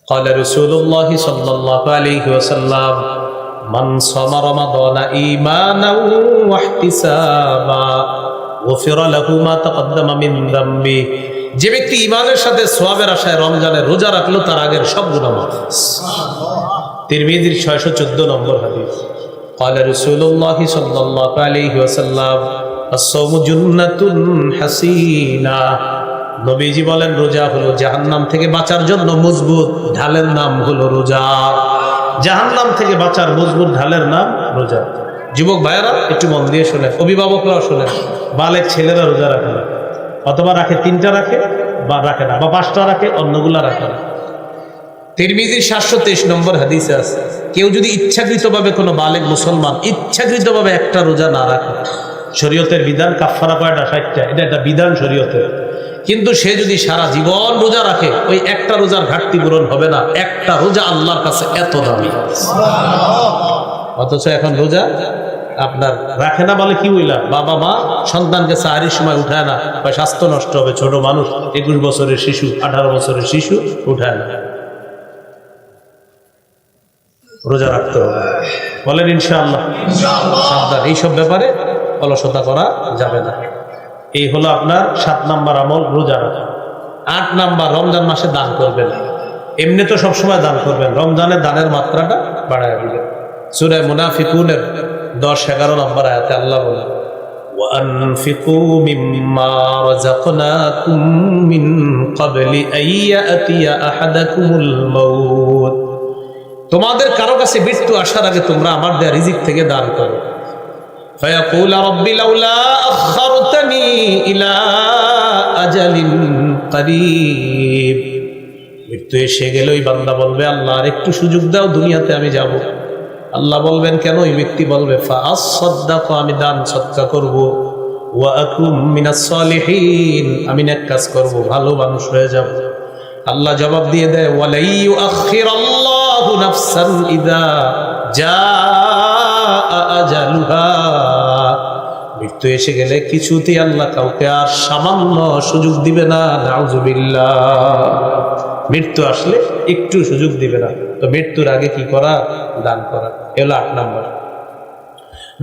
قال رسول الله صلى الله عليه وسلم من صام رمضان إيمانا واحتسابا غفر له ما تقدم من ذنبه। যে ব্যক্তি ঈমানের সাথে সওয়াবের আশায় রমজানের রোজা রাখলো তার আগের সব গুনাহ মাফ। তিরমিজির 614 নম্বর হাদিস। قال رسول الله صلى الله عليه وسلم الصوم جنة حصينة। নবীজি বলেন রোজা হলো জাহান্নাম থেকে বাঁচার জন্য মজবুত ঢালের নাম হলো রোজা। জাহান্নাম থেকে বাঁচার মজবুত ঢালের নাম রোজা। যুবক ভাইয়েরা একটু মন দিয়ে শোনেন, অভিভাবকরাও শোনেন। বালেক ছেলেরা রোজা রাখে না, অথবা রাখে 3টা রাখে বা রাখে না, বা 5টা রাখে, অন্যগুলা রাখে না। তিরমিজির 723 নম্বর হাদিসে আছে, কেউ যদি ইচ্ছাকৃতভাবে কোনো বালেক মুসলমান ইচ্ছাকৃতভাবে একটা রোজা না রাখে, শরীয়তের বিধান কাফারা কয়টা? 60টা। এটা একটা বিধান শরীয়তের। কিন্তু সে যদি সারা জীবন রোজা রাখে, ওই একটা রোজার ঘাটতি পূরণ হবে না। একটা রোজা আল্লাহর কাছে এত দামি। অথচ এখন রোজা আপনার রাখে না বলে কি হইলা, বাবা মা সন্তানকে সাহারির সময় উঠায় না, বা স্বাস্থ্য নষ্ট হবে, ছোট মানুষ, 21 বছরের শিশু, 18 বছরের শিশু উঠায় না। রোজা রাখতে হবে, বলেন ইনশাআল্লাহ। সাবধান, এইসব ব্যাপারে অলসতা করা যাবে না। এই হলো আপনার 7 নাম্বার আমল, রোজা রাখা। 8 নাম্বার, রমজান মাসে দান করবেন। এমনি তো সবসময় দান করবেন, রমজানে দানের মাত্রাটা বাড়ায় দিবেন। সূরা মুনাফিকুনের 10-11 নম্বর আয়াতে আল্লাহ বলেন, وَأَنْفِقُوا مِمَّا رَزَقْنَاكُمْ مِنْ قَبْلِ أَنْ يَأْتِيَ أَحَدَكُمُ الْمَوْتُ। তোমাদের কারো কাছে মৃত্যু আসার আগে তোমরা আমার দেয়া রিজিক থেকে দান করো। فَيَقُولَ رَبِّ لَوْلَا أَخَّرْتَنِي إِلَى أَجَلٍ قَرِيبٍ। মৃত্যু এসে গেলে ওই বান্দা বলবে, আল্লাহ আর একটু সুযোগ দাও, দুনিয়াতে আমি যাব। আল্লাহ বলবেন কেন? ওই ব্যক্তি বলবে, ফাআসসাদদাকু, আমি দান সদকা করব, ওয়া আকুম মিনাস সালিহিন, আমি নেক কাজ করব, ভালো মানুষ হয়ে যাব। আল্লাহ জবাব দিয়ে দেয়, ওয়ালা ইউআখিরাল্লাহু নাফসান ইযা জাআ আজালুহা। মৃত্যু এসে গেলে কিছুতেই আল্লাহ কাউকে আর সামান্য সুযোগ দিবে না। নাউযুবিল্লাহ। মৃত্যু আসলে একটু সুযোগ দিবে না। তো মৃত্যুর আগে কি করা? দান করা। এগুলো 8 নাম্বার।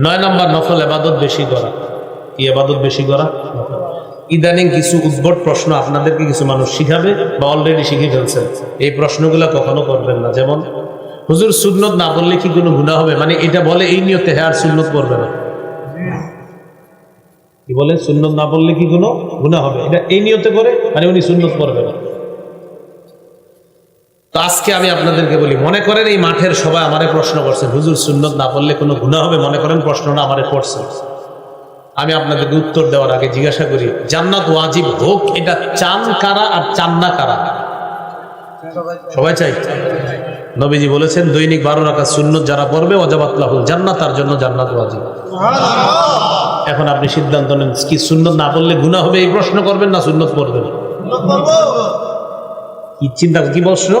9 নাম্বার, নফল ইবাদত বেশি করা। কি ইবাদত বেশি করা? ইদানিং কিছু উদ্ভট প্রশ্ন আপনাদেরকে কিছু মানুষ শিখাবে, বা অলরেডি শিখে ফেলছেন। এই প্রশ্নগুলো কখনো করবেন না। যেমন, হুজুর সুন্নত না বললে কি কোনো গুনাহ হবে? মানে এটা বলে এই নিয়তে, হ্যাঁ আর সুন্নত করবে না। কি বলে? সুন্নত না বললে কি কোনো গুনাহ হবে, এটা এই নিয়তে করে, মানে উনি সুন্নত করবে না। তো আজকে আমি আপনাদেরকে বলি, মনে করেন এই মাঠের সবাই আমারে প্রশ্ন করছেন, হুজুর সুন্নত না পড়লে কোনো গুনাহ হবে, মনে করেন প্রশ্নটা আমারে করছে। আমি আপনাদেরকে উত্তর দেওয়ার আগে জিজ্ঞাসা করি, জান্নাত ওয়াজিব হোক এটা চান কারা আর চান না কারা? সবাই চাই। নবীজি বলেছেন, দৈনিক 12 রাকাত সুন্নত যারা পড়বে ওয়াজাবাত লাহুল জান্নাত, তার জন্য জান্নাত ওয়াজিব। এখন আপনি সিদ্ধান্ত নেন, কি সুন্নত না পড়লে গুনাহ হবে এই প্রশ্ন করবেন, না সুন্নত পড়বেন? কি চিন্তা, কি প্রশ্ন?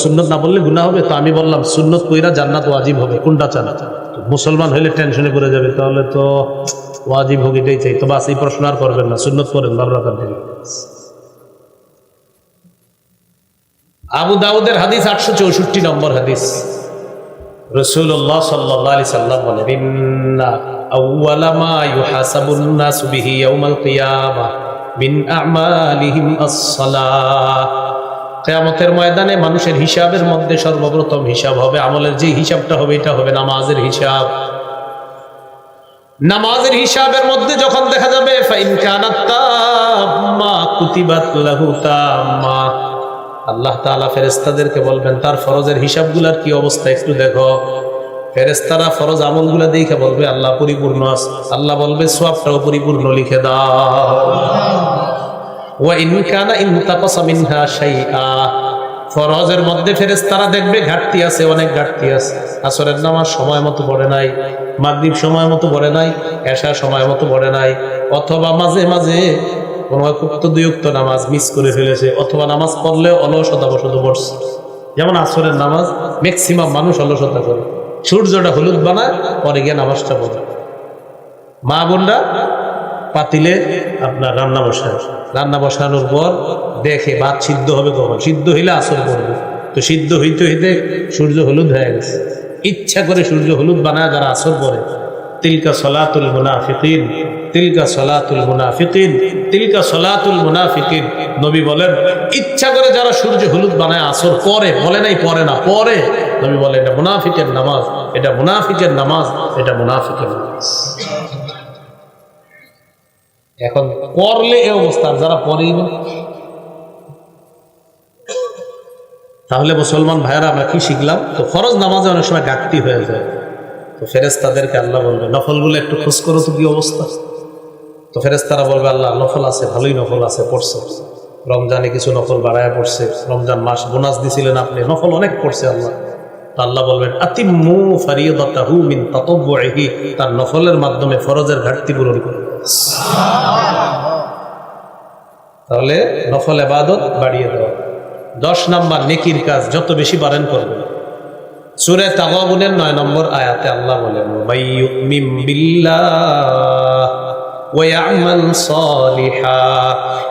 সুন্নত না বললে গুনাহ হবে। তো আমি বললাম সুন্নত কইরা জান্নাত ওয়াজিব হবে, কোনটা চান? মুসলমান হইলে টেনশনে পড়ে যাবে, তাহলে তো ওয়াজিব হোক এটাই চাই। তো বাস, এই প্রশ্ন আর করবেন না, সুন্নত করেন 12 রাকাত থেকে। আবু দাউদের হাদিস 864 নম্বর হাদিস। রাসূলুল্লাহ সাল্লাল্লাহু আলাইহি সাল্লাম বলেন, ইন্না আউওয়ালা মা ইউহাসাবুন নাসু বিহি ইয়াউমাল কিয়ামাহ মিন আমালিহিম আস-সালাহ। কিয়ামতের ময়দানে মানুষের হিসাবের মধ্যে সর্বপ্রথম হিসাব হবে, আমলের যে হিসাবটা হবে এটা হবে নামাজের হিসাব। নামাজের হিসাবের মধ্যে যখন দেখা যাবে ফাইন কানাত তাম্মা কুতিবাত লাহু তাম্মা, আল্লাহ তাআলা ফেরেশতাদেরকে বলবেন তার ফরজের হিসাবগুলোর কি অবস্থা একটু দেখো। ফেরেশতারা ফরজ আমলগুলো দেখে বলবে আল্লাহ পরিপূর্ণ আছে। আল্লাহ বলবে সওয়াবটাও পরিপূর্ণ লিখে দাও। ওয়া ইন কানা ইনতাকাসা মিনহা শাইআ, ফরজের মধ্যে ফেরেশতারা দেখবে ঘাটতি আছে, অনেক ঘাটতি আছে। আসরের নামাজ সময় মতো পড়ে নাই, মাগরিব সময় মতো পড়ে নাই, এশা সময় মতো পড়ে নাই, অথবা মাঝে মাঝে কোনো ওয়াক্ত 2 ওয়াক্ত নামাজ মিস করে ফেলেছে, অথবা নামাজ পড়লেও অলসতাবশত পড়ছে। যেমন আসরের নামাজ ম্যাক্সিমাম মানুষ অলসতা করে, সূর্যটা হলুদ বানায় পরে গিয়ে নামাজটা পড়ে। মা বোনরা পাতিলে আপনার রান্না বসানোর পর দেখে ভাত সিদ্ধ হবে কখন, সিদ্ধ হইলে আসর পড়বে, তো সিদ্ধ হইতে হইতে সূর্য হলুদ হয়ে গেছে। ইচ্ছা করে সূর্য হলুদ বানায় যারা আসর পরে, তিলকা সলাতুল মুনাফিকিন, তিলকা সলাতুল মুনাফিকিন, তিলকা সলাতুল মুনাফিকিন। নবী বলেন ইচ্ছা করে যারা সূর্য হলুদ বানায় আসর পরে, বলে নাই পরে না, পরে। নবী বলে এটা মুনাফিকের নামাজ, এটা মুনাফিকের নামাজ, এটা মুনাফিকের নামাজ। এখন করলে এ অবস্থা, যারা পরেই না, তাহলে মুসলমান ভাইয়েরা আমরা কি শিখলাম? তো ফরজ নামাজে অনেক সময় ঘাটতি হয়ে যায়, তো ফেরেশতাদেরকে আল্লাহ বলবে নফলগুলো একটু খোঁজ করো তো কি অবস্থা। তো ফেরেশতারা বলবে আল্লাহ নফল আছে, ভালোই নফল আছে, পড়ছে, রমজানে কিছু নফল বাড়ায় পড়ছে, রমজান মাস বোনাস দিছিলেন আপনি, নফল অনেক পড়ছে আল্লাহ। তো আল্লাহ বলবেন আতিম্মু ফারিয়াদাতাহু মিন তাতাব্বুইহি, তার নফলের মাধ্যমে ফরজের ঘাটতি পূরণ করুন। তাহলে নফল ইবাদত বাড়িয়ে দেওয়া। 10 নাম্বার নেকির কাজ যত বেশি পারেন করবেন। সূরা তাগাবুনের 9 নম্বর আয়াতে আল্লাহ বলেন মাইয়ুমিন বিল্লাহ ওয়া ইয়ামাল সালিহা,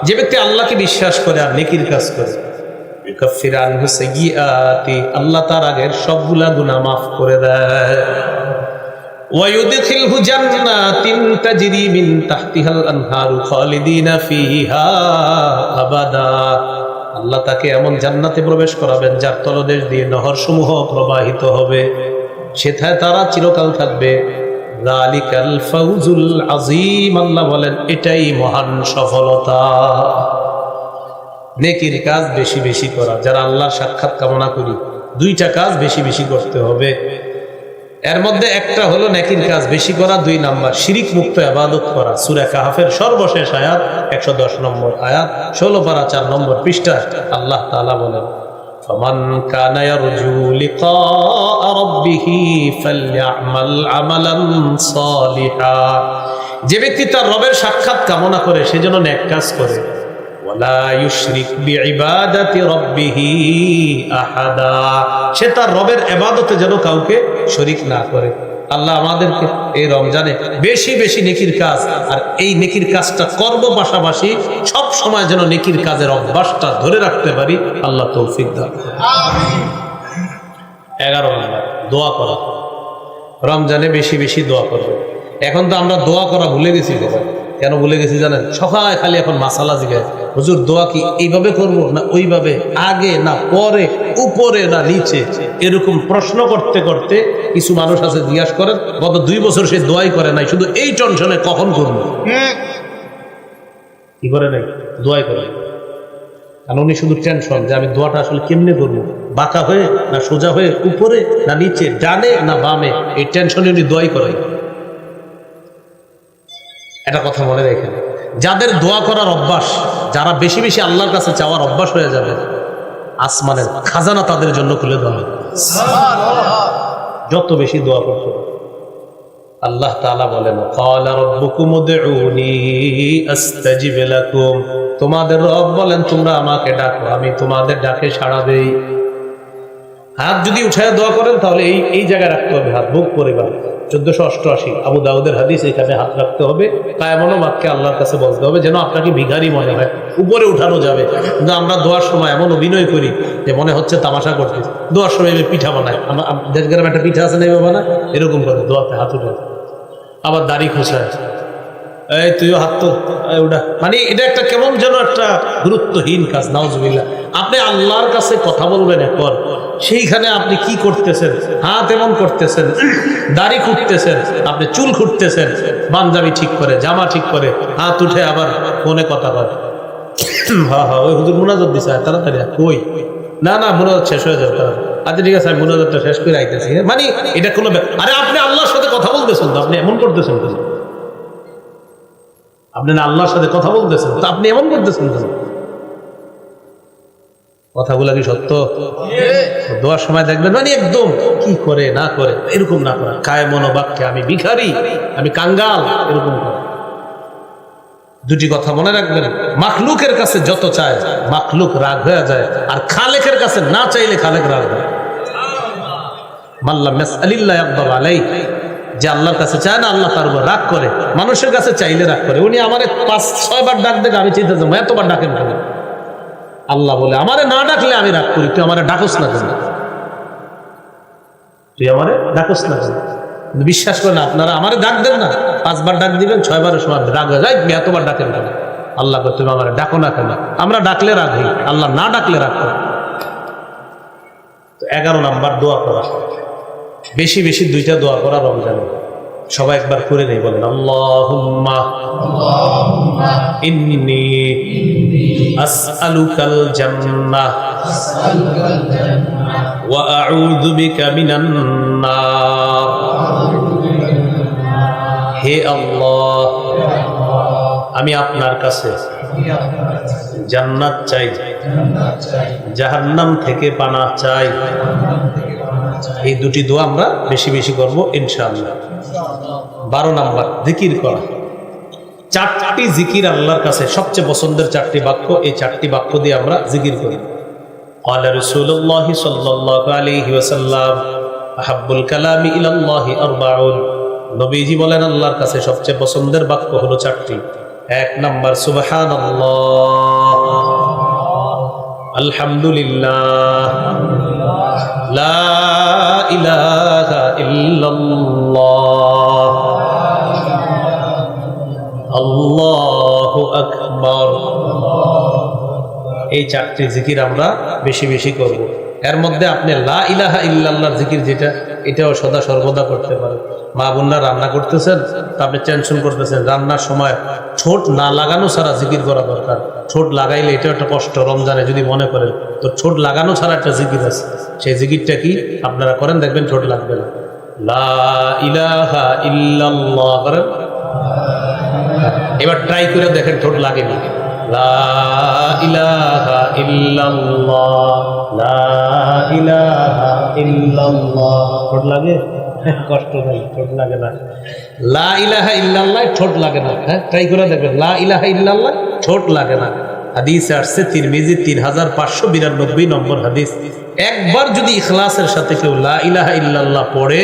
যে ব্যক্তি আল্লাহকে বিশ্বাস করে আর নেকির কাজ করে, ইউকাফির আনহু সাইয়্যাতি, আল্লাহ তার আগের সবগুলা গুনাহ মাফ করে দেয়। ওয়া ইউদখিলহু জান্নাতিন তাজরি মিন তাহতিহাল আনহারু খালিদিনা ফিহা আবাদা, আল্লাহ তাকে এমন জান্নাতে প্রবেশ করাবেন যার তলদেশ দিয়ে নহর সমূহ প্রবাহিত হবে, সেথায় তারা চিরকাল থাকবে। যালিকাল ফাউজুল আযীম, আল্লাহ বলেন এটাই মহান সফলতা। নেকির কাজ বেশি বেশি করা, যারা আল্লাহর সাক্ষাৎ কামনা করি 2টা কাজ বেশি বেশি করতে হবে। এর মধ্যে একটা হলো নেকির কাজ বেশি করা, 2 নাম্বার শিরিক মুক্ত ইবাদত করা। সূরা কাহফের সর্বশেষ আয়াত 110 নম্বর আয়াত, 16 পারা 4 নম্বর পৃষ্ঠা আল্লাহ তাআলা বলেন ফামান কানা ইয়ারজু লিকা রাব্বিহি ফালইআমাল আমালান সালিহা, যে ব্যক্তি তার রবের সাক্ষাৎ কামনা করে সে যেন নেক কাজ করে। ওয়ালা ইউশরিক বিইবাদাতি রাব্বিহি আহাদা, সে তার রবের ইবাদতে যেন কাউকে শরীক না করে। আল্লাহ আমাদেরকে এই রমজানে বেশি বেশি নেকির কাজ, আর এই নেকির কাজটা করব, পাশাপাশি সব সময় যেন নেকির কাজের অভ্যাসটা ধরে রাখতে পারি, আল্লাহ তৌফিক দান করুন। আমিন। 11 নম্বর দোয়া করা। রমজানে বেশি বেশি দোয়া করবে। এখন তো আমরা দোয়া করা ভুলে গেছি। কেন ভুলে গেছি জানেন? সকালে খালি এখন মাসালা জিজ্ঞাসা, হুজুর দোয়া কি এইভাবে করব না ওইভাবে, আগে না পরে, উপরে না নিচে, এরকম প্রশ্ন করতে করতে কিছু মানুষ আছে জিজ্ঞাসা করেন গত 2 বছর সে দোয়াই করে নাই, শুধু এই টেনশনে কখন করব। কি করে নাই? দোয়াই করে। কারণ উনি শুধু টেনশন যে আমি দোয়াটা আসলে কেমনে করবো, বাঁকা হয়ে না সোজা হয়ে, উপরে না নিচে, ডানে না বামে, এই টেনশনে উনি দোয়াই করে। এটা কথা মনে রেখেন, যাদের দোয়া করার অভ্যাস, যারা বেশি বেশি আল্লাহর কাছে চাওয়ার অভ্যাস হয়ে যাবে, আসমানের খাজানা তাদের জন্য খুলে দেওয়া হবে। যত বেশি দোয়া করতে। আল্লাহ তাআলা বলেন ক্বালা রাব্বুকুম উদউনি আস্তাজিব লাকুম, তোমাদের রব বলেন তোমরা আমাকে ডাকো, আমি তোমাদের ডাকে সাড়া দেই। হাত যদি উঠায় দোয়া করেন তাহলে এই জায়গায় রাখতে হবে হাত, বুক পরিবার 1488 আবু দাউদের হাদিস, এখানে হাত রাখতে হবে। কায়ামনো বাক্যে আল্লাহর কাছে বলতে হবে যেন আপনাকে ভিখারি মনে হয়। উপরে উঠানো যাবে, কিন্তু আমরা দোয়ার সময় এমন অভিনয় করি যে মনে হচ্ছে তামাশা করতে। দোয়ার সময় পিঠা বানায়, দেশ গ্রামে একটা পিঠা আছে না, বানায় এরকম করে দোয়াতে হাত উঠে। আবার দাড়ি খোঁচায়, এই তুইও হাত তো ওটা, মানে এটা একটা কেমন যেন একটা গুরুত্বহীন কাজ। নাউজুবিল্লাহ। আপনি আল্লাহর কাছে কথা বলবেন এখন, সেইখানে আপনি কি করতেছেন? হাত এমন করতেছেন, দাড়ি খুঁটতেছেন, আপনি চুল খুঁটতেছেন, পাঞ্জাবি ঠিক করে, জামা ঠিক করে, হাত উঠে আবার ফোনে কথা বলে। হ্যাঁ হ্যাঁ, ওই হুজুর মুনাজাত দিছে, তাড়াতাড়ি কই, না না মুনাজাত শেষ হয়ে যাবে, আচ্ছা ঠিক আছে আমি মুনাজাতটা শেষ করে আইতেছি। মানে এটা কোনো, আরে আপনি আল্লাহর সাথে কথা বলতেছেন তো, আপনি এমন করতেছেন কেন? আপনি না আল্লাহর সাথে কথা বলতেছেন তো আপনি এমন করতেছেন কেন? কথাগুলা কি সত্য? দোয়ার সময় দেখবেন মানে একদম কি করে না করে এরকম না করা, কায়মনো বাক্যে আমি ভিখারি, আমি কাঙ্গাল, এরকম করে। 2টি কথা মনে রাখবেন, মাখলুকের কাছে যত চায় মাখলুক রাগ হয়ে যায়, আর খালেকের কাছে না চাইলে খালেক রাগ হয়। মাল্লাম ইয়াসআলিল্লাহ ইয়াগদাব আলাইহি, যে আল্লাহর কাছে চায় না আল্লাহ তার উপর রাগ করে, মানুষের কাছে চাইলে রাগ করে। উনি আমারে 5-6 বার ডাক দেখে আমি চিন্তা করবো এতবার ডাকেন কেন? আল্লাহ বলে আমারে না ডাকলে আমি রাগ করি, তুই আমারে ডাকস না কেন, তুই আমারে ডাকস না কেন? কিন্তু বিশ্বাস করেন আপনারা আমারে ডাক দেন না, 5 বার ডাক দিবেন, 6 বারের সময় রাগ হয়ে যায়, এতবার ডাকেন কেন? আল্লাহ বলে তুমি আমারে ডাকো না কেন? আমরা ডাকলে রাগ হই, আল্লাহ না ডাকলে রাগ করে। তো 11 নাম্বার দোয়া করা, বেশি বেশি 2টা দোয়া করা রমজানে। সবাই একবার করে নেই, বলেন আল্লাহুম্মা ইন্নী আসআলুকাল জান্নাহ ওয়া আউযু বিকা মিনান নার। হে আল্লাহ, আমি আপনার কাছে জান্নাত চাই, জাহান্নাম থেকে পানাহ চাই। এই 2টি দোয়া আমরা বেশি বেশি করব ইনশাআল্লাহ। 12 নাম্বার জিকির করা। 4টি জিকির আল্লাহর কাছে সবচেয়ে পছন্দের 4টি বাক্য, এই 4টি বাক্য দিয়ে আমরা জিকির করি। قال رسول الله صلى الله عليه وسلم احب الكلام الى الله 40। নবীজি বলেন আল্লাহর কাছে সবচেয়ে পছন্দের বাক্য হলো 4টি। 1 নাম্বার সুবহানাল্লাহ, আলহামদুলিল্লাহ, লা ইলাহা ইল্লাল্লাহ, আল্লাহু আকবার। এই 4টি জিকির আমরা বেশি বেশি করব। এর মধ্যে আপনি লা ইলাহা ইল্লাল্লাহর জিকির যেটা, এটাও সদা সর্বদা করতে পারেন। মা বোনরা রান্না করতেছেন, তা আপনি টেনশন করতেছেন, রান্নার সময় ঠোঁট না লাগানো ছাড়া জিকির করা দরকার। ঠোঁট লাগাইলে এটা একটা কষ্ট, রমজানে যদি মনে করেন, তো ঠোঁট লাগানো ছাড়া একটা জিকির আছে, সেই জিকিরটা কি আপনারা করেন, দেখবেন ঠোঁট লাগবে না। লা ইলাহা ইল্লাল্লাহ করেন, এবার ট্রাই করে দেখেন ঠোঁট লাগেনি। লা ইলাহা ইল্লাল্লাহ, লা ইলাহা ইল্লাল্লাহ, ঠোঁট লাগে? কষ্ট নাই, ঠোঁট লাগে না। লা ইলাহা ইল্লাল্লাহ ঠোঁট লাগে না। হ্যাঁ, ট্রাই করে দেখবেন, লা ইলাহা ইল্লাল্লাহ ঠোঁট লাগে না। হাদিসে আসছে তিরমিজি 3592 নম্বর হাদিস, একবার যদি ইখলাসের সাথে কেউ লা ইলাহা ইল্লাল্লাহ পড়ে,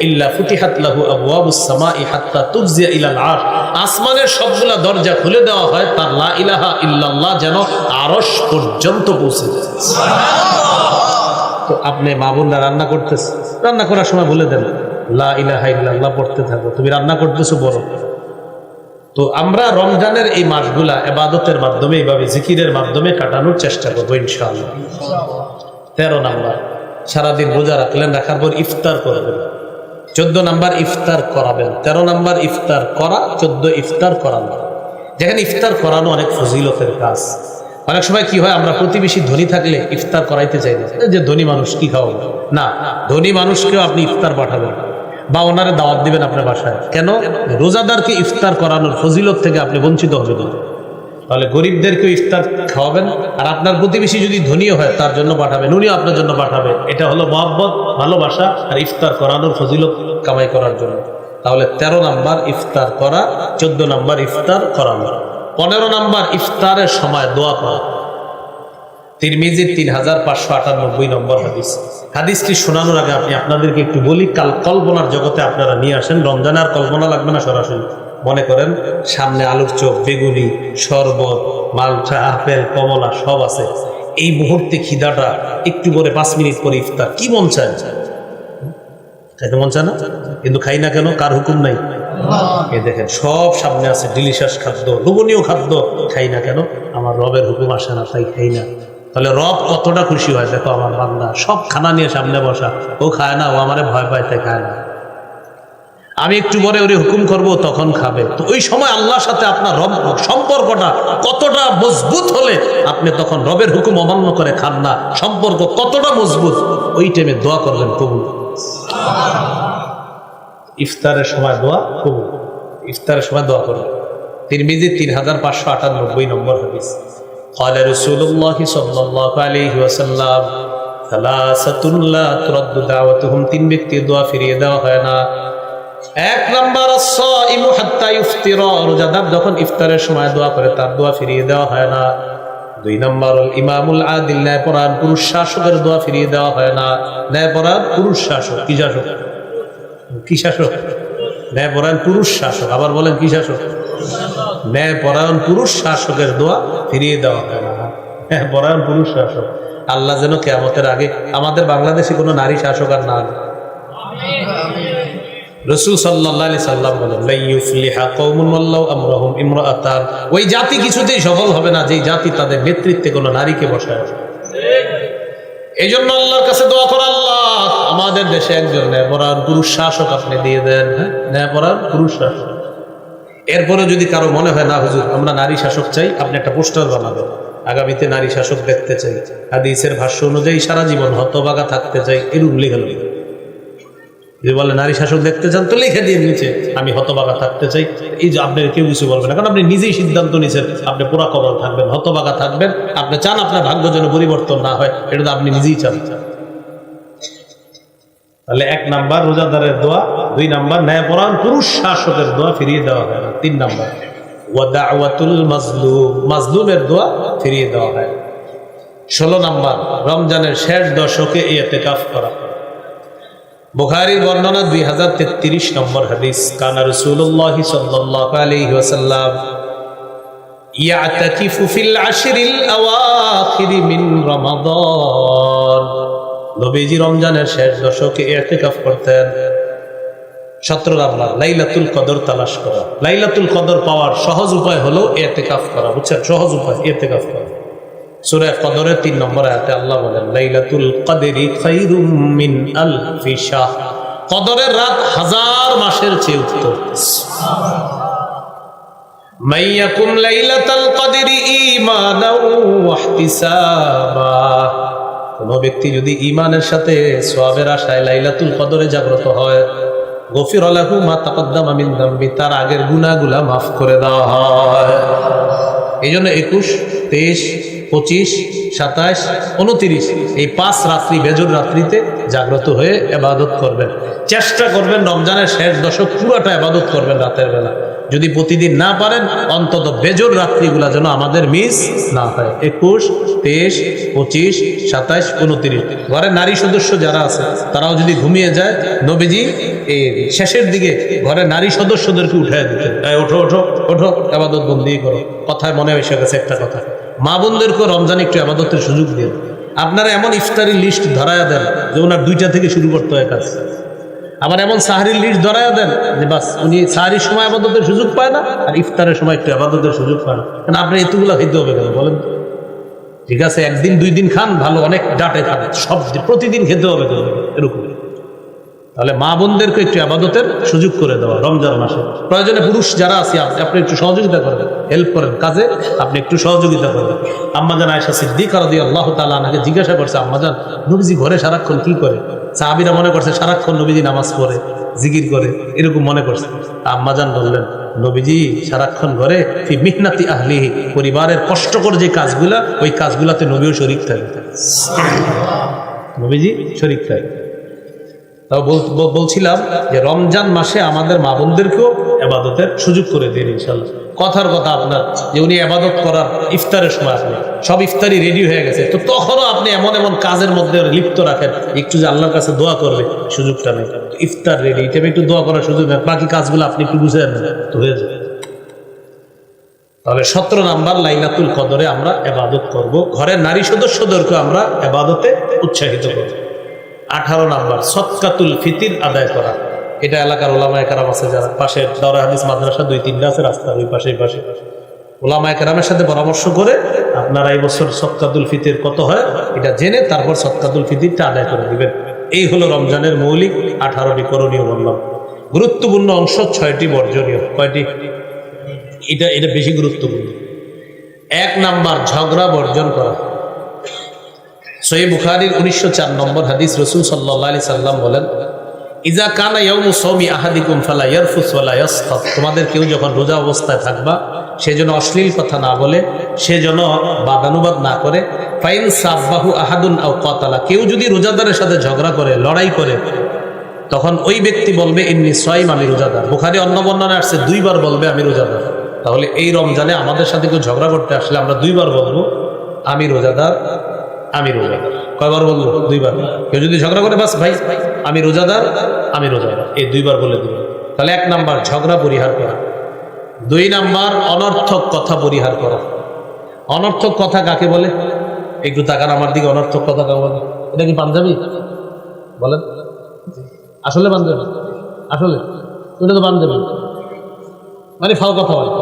ইল্লা ফুতিহাত লাহু আবওয়াবুস সামাই হাত্তা তুফজিয়া ইলাল আরশ, আসমানের সবগুলা দরজা খুলে দেওয়া হয় তার লা ইলাহা ইল্লাল্লাহ যেন আরশ পর্যন্ত পৌঁছে যায়। তো আপনি মা বোনরা রান্না করতেছে, রান্না করার সময় বলে দেন লা ইলাহা ইল্লাল্লাহ পড়তে থাকো, তুমি রান্না করতেছো বলো। তো আমরা রমজানের এই মাসগুলা ইবাদতের মাধ্যমে, এইভাবে জিকিরের মাধ্যমে কাটানোর চেষ্টা করবো ইনশাআল্লাহ। 13 নাম্বার, সারাদিন রোজা রাখলেন, রাখার পর ইফতার করবেন। 14 নাম্বার ইফতার করাবেন। 13 নাম্বার ইফতার করা, 14 ইফতার করানো। যেখানে ইফতার করানো অনেক ফজিলতের কাজ। অনেক সময় কি হয়, আমরা প্রতিবেশী ধনী থাকলে ইফতার করাইতে চাই না, যে ধনী মানুষ কি খাওয়াবো না, ধনী মানুষকেও আপনি ইফতার পাঠাবেন বা ওনারে দাওয়াত দিবেন আপনার বাসায়। কেন? রোজাদারকে ইফতার করানোর ফজিলত থেকে আপনি বঞ্চিত হবেন। তাহলে গরিবদেরকেও ইফতার খাওয়াবেন, আর আপনার প্রতিবেশী যদি ধনীও হয় তার জন্য পাঠাবেন, উনিও আপনার জন্য পাঠাবে। এটা হলো মহব্বত, ভালোবাসা আর ইফতার করানোর ফজিলত কামাই করার জন্য। তাহলে 13 নাম্বার ইফতার করা, 14 নাম্বার ইফতার করানো। 15 নাম্বার ইফতারের সময় দোয়া করা। তিরমিজি 3598 নম্বর হাদিস। হাদিসটি শোনানোর আগে আমি আপনাদেরকে একটু বলি, কাল কল্পনার জগতে আপনারা নিয়ে আসেন। রমজানে আর কল্পনা লাগবে না, সরাসরি মনে করেন সামনে আলুর চপ, বেগুনি, শরবত, মালটা, আপেল, কমলা সব আছে। এই মুহূর্তে খিদাটা একটু পরে 5 মিনিট পরে ইফতার, কি মন চায়? খাইতে মন চায় না, কিন্তু খাই না কেন? কার হুকুম নাই? এ দেখেন সব সামনে আছে, ডিলিশিয়াস খাদ্য, লোভনীয় খাদ্য, খাই না কেন? আমার রবের হুকুম আসে না, তাই খাই না। তাহলে রব কতটা খুশি হয়, দেখো আমার বান্দা সব খানা নিয়ে সামনে বসা, ও খায় না, ও আমারে ভয় পায় তাই খায় না। আমি একটু পরে ওরে হুকুম করব, তখন খাবে। তো ওই সময় আল্লাহর সাথে আপনার রব সম্পর্কটা কতটা মজবুত হলে আপনি তখন রবের হুকুম অমান্য করে খান না, সম্পর্ক কতটা মজবুত, ওই টাইমে দোয়া করবেন কবুল। ইফতারের সময় দোয়া কবুল, ইফতারের সময় দোয়া করবেন। তিরমিজি 3598 নম্বর হাদিস। قال رسول الله صلى الله عليه وسلم ثلاثة لا ترد دعوتهم, 3 ব্যক্তি দোয়া ফিরিয়ে দেওয়া হয় না। 1 নাম্বার الصائم حتى يفطر, রোজাদার যখন ইফতারের সময় দোয়া করে তার দোয়া ফিরিয়ে দেওয়া হয় না। 2 নাম্বার ইমামুল আদিল, ন্যায়পরায়ণ পুরুষ শাসকের দোয়া ফিরিয়ে দেওয়া হয় না। ন্যায়পরায়ণ পুরুষ শাসক, কি শাসক? কি শাসক? ন্যায়পরায়ণ পুরুষ শাসক। আবার বলেন কি শাসক? ন্যায়পরায়ণ পুরুষ শাসকের দোয়া ফিরিয়ে দেওয়া হয় না। পরায়ণ পুরুষ শাসক। আল্লাহ যেন কিয়ামতের আগে আমাদের বাংলাদেশে কোনো নারী শাসক আর না আনে। রাসূল সাল্লাল্লাহু আলাইহি সাল্লাম বলেন, লা ইউফলিহা কওমুন ওয়াল্লাহু আমরাহুম ইমরাআতান, ওই জাতি কিছুতেই সফল হবে না যে জাতি তাদের নেতৃত্বে কোনো নারীকে বসায়। এই জন্য আল্লাহর কাছে দোয়া কর, আল্লাহ আমাদের দেশে একজন ন্যায়পরায়ণ পুরুষ শাসক আপনি দিয়ে দেন। হ্যাঁ, ন্যায়পরায়ণ পুরুষ শাসক। এরপরে যদি কারো মনে হয় না হুজুর আমরা নারী শাসক চাই, আপনি একটা পোস্টার বানাবেন, আগামীতে নারী শাসক দেখতে চাই, হাদিসের ভাষ্য অনুযায়ী সারা জীবন হতভাগা থাকতে চাই, এরকম লিখে লিখে। যদি বলে নারী শাসক দেখতে চান তো লিখে দিয়ে নিচে আমি হতভাগা থাকতে চাই। এই যে আপনি কেউ কিছু বলবেন না, কারণ আপনি নিজেই সিদ্ধান্ত নিয়েছেন আপনি পুরা কবল থাকবেন, হতভাগা থাকবেন। আপনি চান আপনার ভাগ্য যেন পরিবর্তন না হয়, এটা তো আপনি নিজেই চান। তাহলে 1 নাম্বার রোজাদারের দোয়া, 2 নাম্বার ন্যায়পরায়ণ পুরুষ শাসকের দোয়া ফিরিয়ে দেওয়া হয় না, 3 নাম্বার ওয়া দাওয়াতুল মাজলুম, মাজলুমের দোয়া ফিরিয়ে দেওয়া হয়। 16 নাম্বার রমজানের শেষ দশকে ইতিকাফ করা। বুখারীর বর্ণনা 2033 নম্বর হাদিস, কানা রাসূলুল্লাহ সাল্লাল্লাহু আলাইহি ওয়াসাল্লাম ইয়াতাকিফু ফিল আশরিল আওয়াখির মিন রমাদান, নবীজি রমজানের শেষ দশকে ইতিকাফ করতেন। 17 নাম্বার লাইলাতুল কদর তালাশ করা। লাইলাতুল কদর পাওয়ার সহজ উপায় হলো ইতিকাফ করা, বুঝছেন? সহজ উপায় ইতিকাফ করা। সূরা কদরের 3 নম্বর আয়াতে আল্লাহ বলেন, লাইলাতুল কদরি খায়রুম মিন আলফি শাহর, কদরের রাত 1000 মাসের চেয়ে উত্তম। মাইয়াকুম লাইলাতুল কদরি ঈমানাও ওয়া ইহতিসাবা, কোন ব্যক্তি যদি ঈমানের সাথে সওয়াবের আশায় লাইলাতুল কদরে জাগ্রত হয়, গফিরা লাহু মা তাকদ্দামা মিন যামবি, তার আগের গুনাহগুলো মাফ করে দেওয়া হয়। এই জন্য 21, 23, 25, 27, 29 এই 5 রাত্রি বেজর রাত্রিতে জাগ্রত হয়ে ইবাদত করবেন। চেষ্টা করবেন রমজানের শেষ দশক পুরোটা ইবাদত করবেন রাতের বেলা। যদি প্রতিদিন না পারেন অন্তত বেজর রাত্রিগুলা যেন আমাদের মিস না হয়। 21, 23, 25, 27, 29 ঘরের নারী সদস্য যারা আছে তারাও যদি ঘুমিয়ে যায়, নবীজি এই শেষের দিকে ঘরের নারী সদস্যদেরকে উঠায় দিতেন, ওঠো ওঠো ওঠো ইবাদত বন্দি করো। কথায় মনে এসে গেছে একটা কথা, মা বোনদেরকে রমজানে একটু ইবাদতের সুযোগ দিন। আপনারা এমন ইফতারির লিস্ট ধরায়া দেন যে ওনার 2টা থেকে শুরু করতে হয় কাজ, আবার এমন সাহারির লিস্ট ধরায়া দেন যে বাস উনি সাহারির সময় ইবাদতের সুযোগ পায় না আর ইফতারের সময় একটু ইবাদতের সুযোগ পায় না। কারণ আপনি এতগুলো খেতে হবে কেন বলেন? ঠিক আছে, 1 দিন 2 দিন খান ভালো, অনেক ডাটে খান, সব প্রতিদিন খেতে হবে কেন এরকম? তাহলে মা বোনদেরকে একটু ইবাদতের সুযোগ করে দেওয়া রমজান মাসে। প্রয়োজনে পুরুষ যারা আছে আপনি একটু সহযোগিতা করবেন, হেল্প করেন কাজে, আপনি একটু সহযোগিতা করবেন। আম্মাজান আয়েশা সিদ্দিকা রাদিয়াল্লাহু তাআলা আনহাকে জিজ্ঞাসা করছে, আম্মাজান নবীজি ঘরে সারাক্ষণ কি করে? সাহাবীরা মনে করছে সারাক্ষণ নবীজি নামাজ পড়ে জিকির করে, এরকম মনে করছে। আম্মাজান বললেন, নবীজি সারাক্ষণ ঘরে ফি মিহনাতি আহলিহি, পরিবারের কষ্টকর যে কাজগুলা ওই কাজগুলাতে নবীও শরীক থাকে, নবীজি শরীক থাকে। তাও বলছিলাম যে রমজান মাসে আমাদের মা বোনদেরকেও ইবাদতের সুযোগ করে দিন ইনশাআল্লাহ। কথার কথা আপনার যে উনি ইবাদত করার ইফতারের সময় আপনি সব ইফতারি রেডি হয়ে গেছে, তো তখনও আপনি এমন এমন কাজের মধ্যে লিপ্ত রাখেন একটু যে আল্লাহর কাছে দোয়া করবে সুযোগটা নেই। ইফতার রেডি, এটা একটু দোয়া করার সুযোগ নেই, বাকি কাজগুলো আপনি একটু বুঝে নেন তো হয়ে যাবে। তাহলে 17 নাম্বার লাইলাতুল কদরে আমরা ইবাদত করব, ঘরের নারী সদস্যদেরকে আমরা ইবাদতে উৎসাহিত করব। 18 নাম্বার সদকাতুল ফিতির আদায় করা। এটা এলাকার ওলামায়ে কেরাম আছে যারা পাশে দাওরা হাদিস মাদ্রাসা 2-3টা আছে রাস্তার ওই পাশে ওলামায়ে কেরামের সাথে পরামর্শ করে আপনারা এই বছর সদকাতুল ফিতির কত হয় এটা জেনে তারপর সদকাতুল ফিতিরটা আদায় করে দিবেন। এই হলো রমজানের মৌলিক 18টি করণীয় বললাম। গুরুত্বপূর্ণ অংশ 6টি বর্জনীয়। কয়টি? এটা বেশি গুরুত্বপূর্ণ। 1 নাম্বার ঝগড়া বর্জন করা। সহিহ বুখারীর 1904 নম্বর হাদিস, রাসূল সাল্লাল্লাহু আলাইহি সাল্লাম বলেন, ইজা কানা ইয়াউমু সাওমি আহাদিকুম ফালা ইয়ারফুস ওয়ালা ইয়াসখাত, তোমাদের কেউ যখন রোজা অবস্থায় থাকবা সে যেন অশ্লীল কথা না বলে, সে যেন বাদানুবাদ না করে। ফাইন সাব্বাহু আহাদুন আও কাতালা, কেউ যদি রোজাদারের সাথে ঝগড়া করে লড়াই করে তখন ওই ব্যক্তি বলবে ইন্নী সাইম, আমি রোজাদার। বুখারী অন্য বর্ণনায় আসছে 2 বার বলবে আমি রোজাদার। তাহলে এই রমজানে আমাদের সাথে কেউ ঝগড়া করতে আসলে আমরা 2 বার বলবো আমি রোজাদার, আমি রোজাদার। কয়বার বলবো? 2 বার। কেউ যদি ঝগড়া করে বাস ভাই আমি রোজাদার, আমি রোজাদার, এই 2 বার বলে দিব। তাহলে 1 নাম্বার ঝগড়া পরিহার করা। 2 নাম্বার অনর্থক কথা পরিহার করা। অনর্থক কথা কাকে বলে? একটু তাকান আমার দিকে। অনর্থক কথা কাকে বলে? এটা কি পাঞ্জাবি বলেন? আসলে পাঞ্জাবি? আসলে ওটা তো পাঞ্জাবি, মানে ফাও কথা বলে।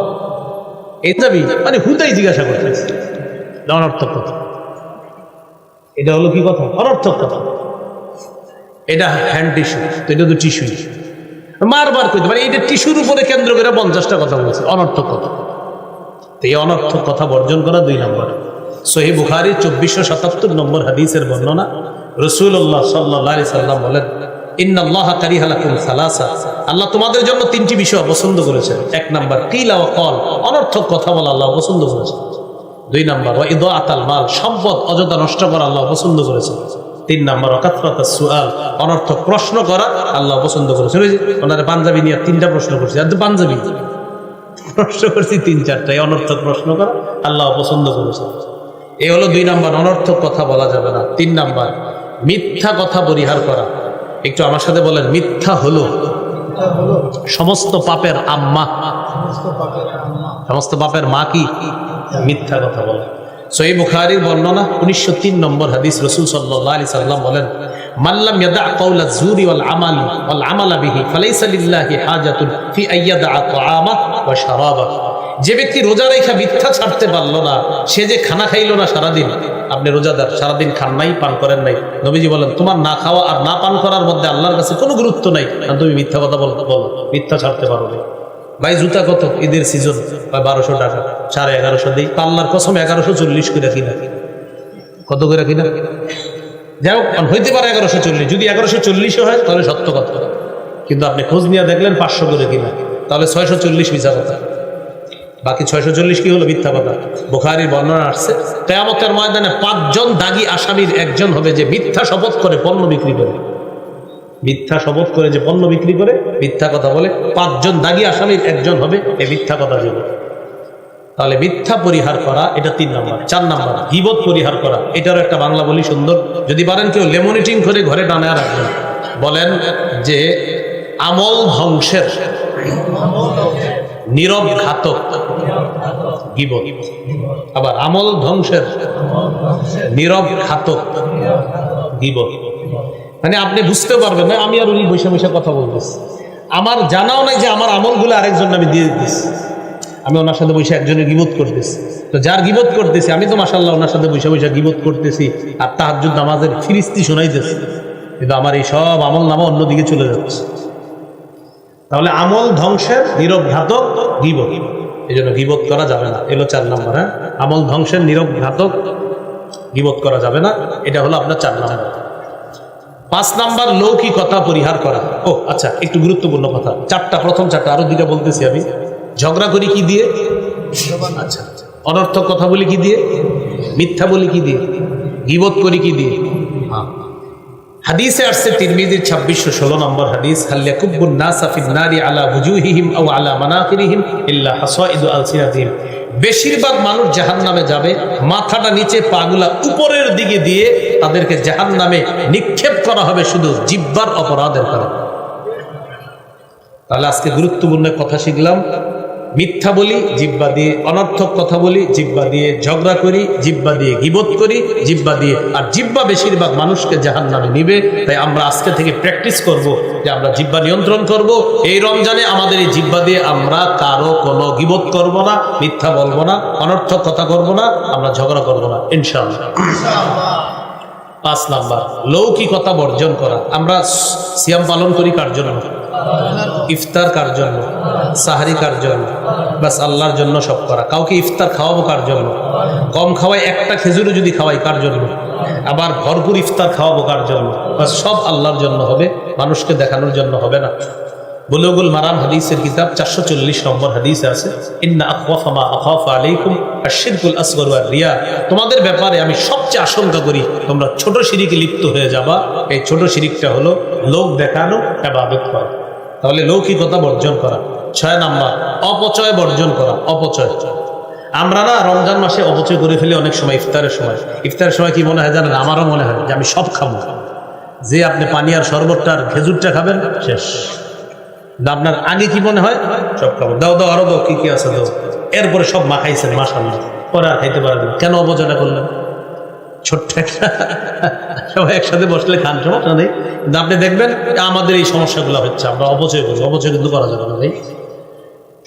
এই যাবি মানে হুদাই জিজ্ঞাসা করতেছে, অনর্থক কথা। এটা হলো কি কথা? অনর্থক কথা। এটা হ্যান্ড টিস্যু, তো এটা তো টিস্যুই। বারবার কইতে পারে এটা টিস্যুর উপরে কেন্দ্র করে 50টা কথা বলছে, অনর্থক কথা। তো এই অনর্থক কথা বর্জন করা 2 নম্বর। সহিহ বুখারী 2477 নম্বর হাদিসের বর্ণনা, রাসূলুল্লাহ সাল্লাল্লাহু আলাইহি সাল্লাম বলেন, ইন্নাল্লাহা কারিহা লাকুম সালাসা, আল্লাহ তোমাদের জন্য 3টি বিষয় পছন্দ করেছেন। 1 নাম্বার কিলা ওয়া কল, অনর্থক কথা বলা আল্লাহ পছন্দ করেছেন। 2 নাম্বার ওয়া ইদাআতাল মাল, সম্পদ অযথা নষ্ট করা আল্লাহ পছন্দ করেছেন। 3 নাম্বার ওয়া কাসরাতাস সুআল, অনর্থক প্রশ্ন করা আল্লাহ পছন্দ করেছেন। ওই যে ওনারে পাঞ্জাবি নিয়ে 3টা প্রশ্ন করছে, আর তো পাঞ্জাবি প্রশ্ন করছি 3-4টা, অনর্থক প্রশ্ন করা আল্লাহ পছন্দ করেছেন। এই হলো 2 নাম্বার, অনর্থক কথা বলা যাবে না। 3 নাম্বার মিথ্যা কথা পরিহার করা। একটু আমার সাথে বলেন, মিথ্যা হলো সমস্ত পাপের আম্মা। সমস্ত পাপের মা কি? মিথ্যা কথা বলা। সহিহ বুখারীর বর্ণনা 1903 নম্বর হাদিস, রাসূল সাল্লাল্লাহু আলাইহি সাল্লাম বলেন, মাল্লাম ইয়াদা কাওলা যুরি ওয়াল আমালা বিহি ফালাইসা লিল্লাহি হাজাতুন ফি আইয়াদা তাআমা ওয়া শারাবা। যে ব্যক্তি রোজা রেখা মিথ্যা ছাড়তে পারলো না, সে যে খানা খাইলো না সারাদিন। আপনি রোজাদার, সারাদিন খান নাই, পান করেন নাই, নবীজি বলেন তোমার না খাওয়া আর না পান করার মধ্যে আল্লাহর কাছে কোনো গুরুত্ব নাই, কারণ তুমি মিথ্যা কথা বলো, মিথ্যা ছাড়তে পারো না। ভাই জুতা কত? ঈদের সিজন 1200 টাকা, 1150 দিই, আল্লাহর কসম 1140 করে কিনা। কত করে কিনা? যাই হোক, হইতে পারে 1140, যদি 1140 হয় তাহলে সত্য কথা, কিন্তু আপনি খোঁজ নিয়ে দেখলেন 500 করে কিনা, তাহলে 640 মিথ্যা কথা। বাকি 640 কি হলো? মিথ্যা কথা। বুখারীর বর্ণনা আসছে, কিয়ামতের ময়দানে 5 জন দাগী আসামির একজন হবে যে মিথ্যা শপথ করে পণ্য বিক্রি করে। মিথ্যা শপথ করে যে পণ্য বিক্রি করে, মিথ্যা কথা বলে, 5 জন দাগী আসামির একজন হবে এই মিথ্যা কথা জীবন। তাহলে মিথ্যা পরিহার করা, এটা 3 নম্বর। 4 নম্বর গীবত পরিহার করা। এটারও একটা বাংলা বলি সুন্দর, যদি পারেন কেউ লেমনিটিং করে ঘরে টানে রাখবেন। বলেন যে আমল ধ্বংসের নীরব ঘাতক গীবত। আবার আমল ধ্বংসের নীরব ঘাতক গীবত। মানে আপনি বুঝতে পারবেন না, আমি আর উনি বৈশা বৈশা কথা বলতেছি, আমার জানাও নাই যে আমার আমলগুলো আরেকজন আমি দিয়ে দিতেছি। আমি ওনার সাথে বসে একজনের গীবত করতেছি, তো যার গীবত করতেছি আমি তো মাশাআল্লাহ ওনার সাথে বসে বসে গীবত করতেছি আর তাহাজ্জুদ নামাজের ফিরিস্তি শোনাইতেছি, কিন্তু আমার এই সব আমল নামা অন্যদিকে চলে যাচ্ছে। তাহলে আমল ধ্বংসের নীরব ঘাতক গীবত, এই জন্য গীবত করা যাবে না। এলো 4 নম্বর। হ্যাঁ, আমল ধ্বংসের নীরব ঘাতক গীবত করা যাবে না, এটা হলো আপনার 4 নম্বর। 5 নাম্বার লৌকিকতা পরিহার করা। ও আচ্ছা, একটু গুরুত্বপূর্ণ কথা, 4টা, প্রথম 4টা, আরো 2টা বলতেছি আমি। ঝগড়া করি কি দিয়ে? আচ্ছা, অনর্থক কথা বলি কি দিয়ে? মিথ্যা বলি কি দিয়ে? গীবত করি কি দিয়ে? হাদিসে আসছে তিরমিজির 2616 নম্বর হাদিস, হাল ইয়াকুব্বুন নাসা ফিন নারি আলা বুজুহিহিম আও আলা মানাকিরিহিম ইল্লা হাসাইদু আলসিনাতিহিম। বেশিরভাগ মানুষ জাহান্নামে যাবে, মাথাটা নিচে, পাগুলা উপরের দিকে দিয়ে তাদেরকে জাহান্নামে নিক্ষেপ করা হবে শুধু জিহ্বার অপরাধের কারণে। তাহলে আজকে গুরুত্বপূর্ণ কথা শিখলাম, মিথ্যা বলি জিহ্বা দিয়ে, অনর্থক কথা বলি জিহ্বা দিয়ে, ঝগড়া করি জিহ্বা দিয়ে, গীবত করি জিহ্বা দিয়ে, আর জিহ্বা বেশিরভাগ মানুষকে জাহান্নামে নিবে। তাই আমরা আজকে থেকে প্র্যাকটিস করব যে আমরা জিহ্বা নিয়ন্ত্রণ করব। এই রমজানে আমাদের এই জিহ্বা দিয়ে আমরা কারো কোনো গীবত করব না, মিথ্যা বলবো না, অনর্থক কথা করব না, আমরা ঝগড়া করব না ইনশাআল্লাহ। 5 নাম্বার লৌকিকতা বর্জন করা। আমরা সিয়াম পালন করি কার জন্য? ইফতার কার জন্য? সাহারি কার জন্য? বাস আল্লাহর জন্য সব করা। কাউকে ইফতার খাওয়াবো কার জন্য? কম খাওয়াই, একটা খেজুরও যদি খাওয়াই কার জন্য? আবার ভরপুর ইফতার খাওয়াবো কার জন্য? বাস সব আল্লাহর জন্য হবে, মানুষকে দেখানোর জন্য হবে না। বুলুগুল মারাম হাদিসের কিতাব 440 নম্বর হাদিসে আছে, ইন্না আখওয়াফা মা আখাফু আলাইকুম আশ-শিরকুল আসগর ওয়া রিয়া। তোমাদের ব্যাপারে আমি সবচেয়ে আশঙ্কা করি তোমরা ছোট শিরকে লিপ্ত হয়ে যাবা। এই ছোট শিরকটা হলো লোক দেখানো, ইবাদত করা। তাহলে লৌকিকতা বর্জন করা। 6 নাম্বার অপচয় বর্জন করা। অপচয়, আমরা না রমজান মাসে অপচয় করে ফেলি অনেক সময়। ইফতারের সময় কি মনে হয় জানেন? আমারও মনে হয় যে আমি সব খাবো, যে আপনি পানি আর শরবতটা আর খেজুরটা খাবেন শেষ। আপনার আগে কি মনে হয়? সব খাবো, দাও দাও, আরো দাও, কি কি আছে দাও, এরপরে সব মাখাইছেন মাশাআল্লাহ। পরে আর খাইতে পারেন না। কেন অবচয়টা করলেন? ছোট্ট একটা সবাই একসাথে বসলে খান, সমস্যা নেই, কিন্তু আপনি দেখবেন আমাদের এই সমস্যাগুলো হচ্ছে, আমরা অপচয় করি। অপচয় কিন্তু করা যাবে না ভাই।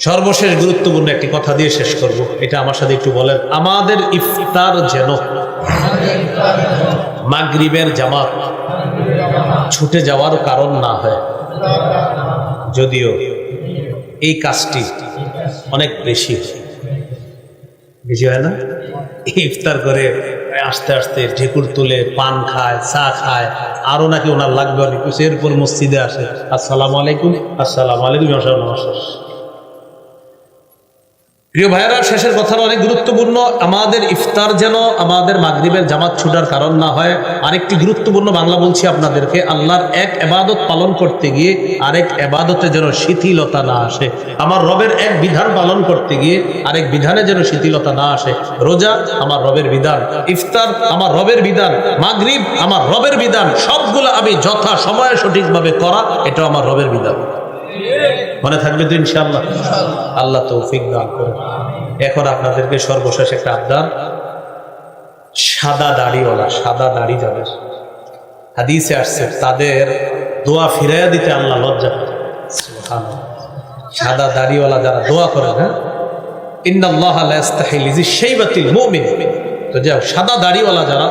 সর্বশেষ গুরুত্বপূর্ণ একটি কথা দিয়ে শেষ করব, এটা আমার সাথে একটু বলেন। আমাদের ইফতার যেন মাগরিবের জামাত ছুটে যাওয়ার কারণ না হয়। যদিও এই কাজটি অনেক বেশি হয় না, ইফতার করে আস্তে আস্তে ঢেকুর তুলে পান খায়, চা খায়, আরো নাকি ওনার লাগবে অনেক কিছু, এরপর মসজিদে আসে, আসসালামু আলাইকুম, আসসালামু আলাইকুম, নমস্কার। প্রিয় ভাইয়েরা, শেষের কথাটা অনেক গুরুত্বপূর্ণ। আমাদের ইফতার যেন আমাদের মাগরিবের জামাত ছুটার কারণ না হয়। আরেকটি গুরুত্বপূর্ণ বাংলা বলছি আপনাদেরকে, আল্লাহর এক ইবাদত পালন করতে গিয়ে আরেক ইবাদতে যেন শিথিলতা না আসে। আমার রবের এক বিধান পালন করতে গিয়ে আরেক বিধানে যেন শিথিলতা না আসে। রোজা আমার রবের বিধান, ইফতার আমার রবের বিধান, মাগরিব আমার রবের বিধান, সবগুলো আমি যথা সময়ে সঠিকভাবে করা, এটা আমার রবের বিধান। মনে থাকবে তো ইনশাআল্লাহ? আল্লাহ তৌফিক দান করুন। এখন আপনাদেরকে সর্বশেষ একটা আবদার, সাদা দাড়িওয়ালা, সাদা দাড়ি যাদের, হাদিসে আসছে তাদের দোয়া ফিরাইয়া দিতে আল্লাহ লজ্জা করে। সুবহানাল্লাহ। সাদা দাড়িওয়ালা যারা দোয়া করেন, হ্যাঁ, ইন্নাল্লাহা লা ইস্তাহি লিযাইবাতিল মুমিন। তো যাও, সাদা দাড়িওয়ালা যারা,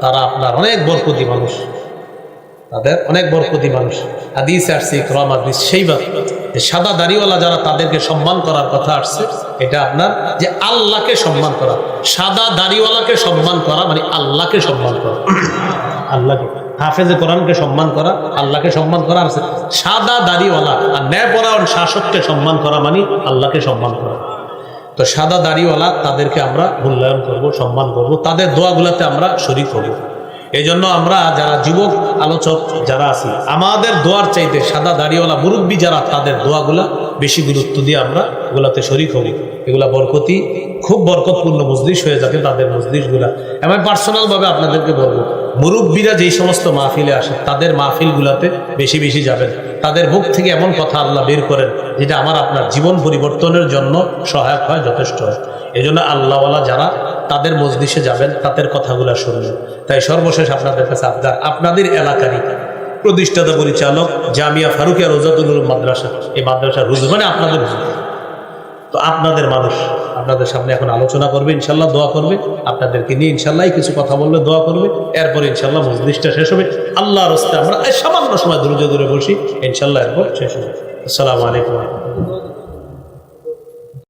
তারা আপনার অনেক বরকতি মানুষ, তাদের অনেক বরকতি মানুষ। হাদিসে আসছে ইকরামা বিশাইবা, যে সাদা দাড়িওয়ালা যারা, তাদেরকে সম্মান করার কথা আসছে। এটা আপনার যে আল্লাহকে সম্মান করা, সাদা দাড়িওয়ালাকে সম্মান করা মানে আল্লাহকে সম্মান করা, আল্লাহকে, হাফেজে কোরআনকে সম্মান করা, আল্লাহকে সম্মান করা আছে। সাদা দাড়িওয়ালা আর ন্যায়পরায়ণ শাসককে সম্মান করা মানে আল্লাহকে সম্মান করা। তো সাদা দাড়িওয়ালা, তাদেরকে আমরা মূল্যায়ন করব, সম্মান করব, তাদের দোয়াগুলোতে আমরা শরীক হব। এই জন্য আমরা যারা যুবক আলোচক যারা আছি, আমাদের দোয়ার চাইতে সাদা দাড়িওয়ালা মুরব্বী যারা, তাদের দোয়াগুলা বেশি গুরুত্ব দিয়ে আমরা এগুলাতে শরীক হই। এগুলা বরকতি, খুব বরকতপূর্ণ মজলিস হয়ে যাবে তাদের মজলিসগুলা। আমি পার্সোনাল ভাবে আপনাদেরকে বলবো, মুরব্বীরা যেই সমস্ত মাহফিলে আসে, তাদের মাহফিলগুলাতে বেশি বেশি যাবেন। তাদের মুখ থেকে এমন কথা আল্লাহ বের করেন যেটা আমার আপনার জীবন পরিবর্তনের জন্য সহায়ক হয়, যথেষ্ট হয়। এই জন্য আল্লাহওয়ালা যারা, তাদের মজলিসে যাবেন, তাদের কথাগুলো শুনবেন। তাই সর্বশেষ আপনাদের কাছে আবদার, আপনাদের এলাকারই প্রতিষ্ঠাতা পরিচালক জামিয়া ফারুকিয়া রোজাতুল উলুম মাদ্রাসা, এই মাদ্রাসার হুজুর মানে আপনাদের হুজুর, তো আপনাদের মানুষ আপনাদের সামনে এখন আলোচনা করবে, ইনশাল্লাহ দোয়া করবে, আপনাদেরকে নিয়ে ইনশাল্লাহ কিছু কথা বললে দোয়া করবে। এরপরে ইনশাল্লাহ মজলিসটা শেষ হবে। আল্লাহর রাস্তায় আমরা সামান্য সময় দূরে দূরে বসি, ইনশাল্লাহ এরপর শেষ হবে। আসসালামু আলাইকুম।